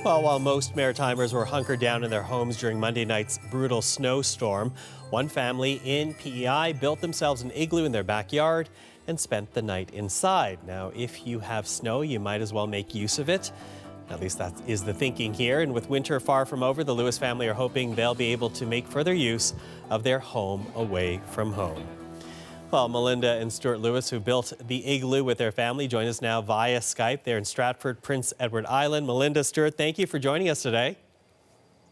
Well, while most Maritimers were hunkered down in their homes during Monday night's brutal snowstorm, one family in P.E.I. built themselves an igloo in their backyard and spent the night inside. Now, if you have snow, you might as well make use of it. At least that is the thinking here. And with winter far from over, the Lewis family are hoping they'll be able to make further use of their home away from home. Well, Melinda and Stuart Lewis, who built the igloo with their family, join us now via Skype. They're in Stratford, Prince Edward Island. Melinda, Stuart, thank you for joining us today.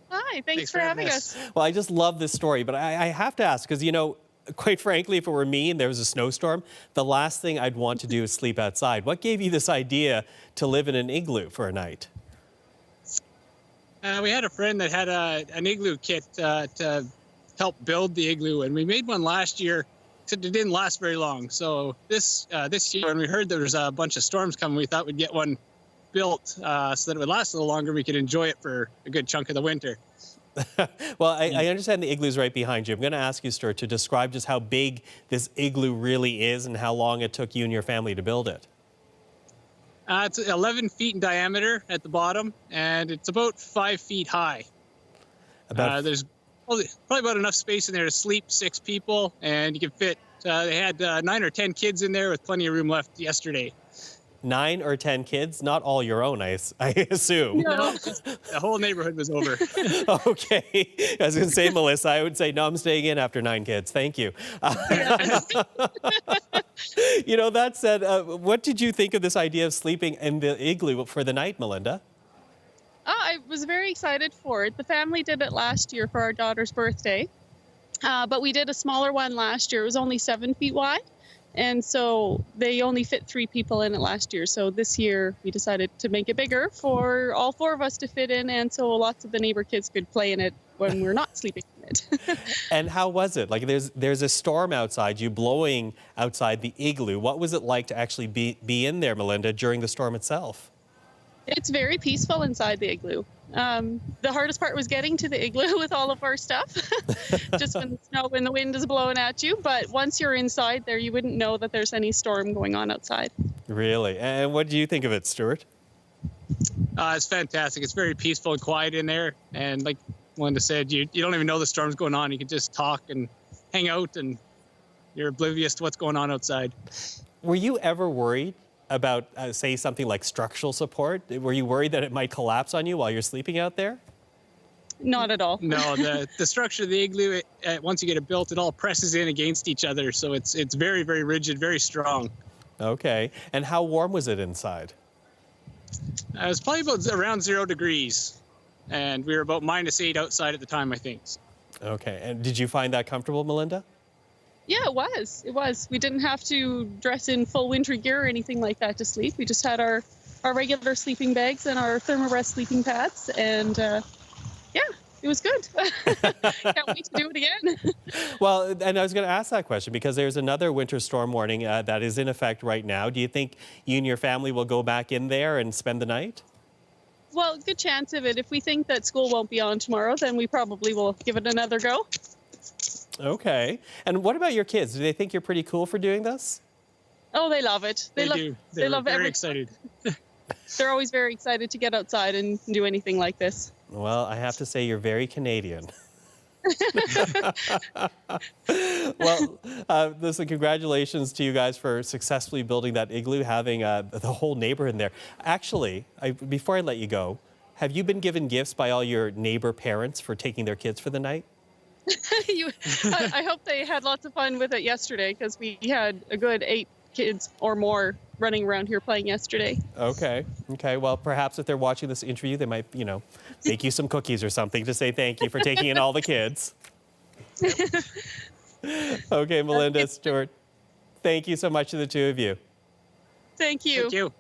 Hi, thanks for having us. Well, I just love this story, but I have to ask, because, you know, quite frankly, if it were me and there was a snowstorm, the last thing I'd want to do is sleep outside. What gave you this idea to live in an igloo for a night? We had a friend that had an igloo kit to help build the igloo, and we made one last year. It didn't last very long. So this year, when we heard there was a bunch of storms coming, we thought we'd get one built so that it would last a little longer. We could enjoy it for a good chunk of the winter. Well, I understand the igloo's right behind you. I'm going to ask you, Stuart, to describe just how big this igloo really is and how long it took you and your family to build it. It's 11 feet in diameter at the bottom, and it's about 5 feet high. There's probably about enough space in there to sleep 6 people, and you can fit, they had 9 or 10 kids in there with plenty of room left yesterday. 9 or 10 kids? Not all your own, I assume. No, the whole neighborhood was over. Okay. I was going to say, Melissa, I would say, no, I'm staying in after 9 kids. Thank you. You know, that said, what did you think of this idea of sleeping in the igloo for the night, Melinda? I was very excited for it. The family did it last year for our daughter's birthday, but we did a smaller one last year. It was only 7 feet wide, and so they only fit 3 people in it last year. So this year we decided to make it bigger for all 4 of us to fit in, and so lots of the neighbor kids could play in it when we're not sleeping in it. And how was it? Like, there's a storm outside you, blowing outside the igloo. What was it like to actually be in there, Melinda, during the storm itself? It's very peaceful inside the igloo. The hardest part was getting to the igloo with all of our stuff, just when the wind is blowing at you. But once you're inside there, you wouldn't know that there's any storm going on outside. Really? And what do you think of it, Stuart? It's fantastic. It's very peaceful and quiet in there. And like Melinda said, you don't even know the storm's going on. You can just talk and hang out, and you're oblivious to what's going on outside. Were you ever worried about, say, something like structural support? Were you worried that it might collapse on you while you're sleeping out there? Not at all. No, the structure of the igloo, once you get it built, it all presses in against each other. So it's very, very rigid, very strong. Okay. And how warm was it inside? It was probably about around 0 degrees. And we were about -8 outside at the time, I think. Okay. And did you find that comfortable, Melinda? Yeah, it was. It was. We didn't have to dress in full winter gear or anything like that to sleep. We just had our regular sleeping bags and our thermarest sleeping pads. And yeah, it was good. Can't wait to do it again. Well, and I was going to ask that question because there's another winter storm warning that is in effect right now. Do you think you and your family will go back in there and spend the night? Well, good chance of it. If we think that school won't be on tomorrow, then we probably will give it another go. Okay. And what about your kids? Do they think you're pretty cool for doing this? Oh, they love it. They do. They love very excited. They're always very excited to get outside and do anything like this. Well, I have to say you're very Canadian. Well, listen, congratulations to you guys for successfully building that igloo, having the whole neighborhood in there. Actually, before I let you go, have you been given gifts by all your neighbor parents for taking their kids for the night? I hope they had lots of fun with it yesterday, because we had a good 8 kids or more running around here playing yesterday. Okay. Well, perhaps if they're watching this interview, they might, make you some cookies or something to say thank you for taking in all the kids. Okay, Melinda, Stuart, thank you so much to the two of you. Thank you. Thank you.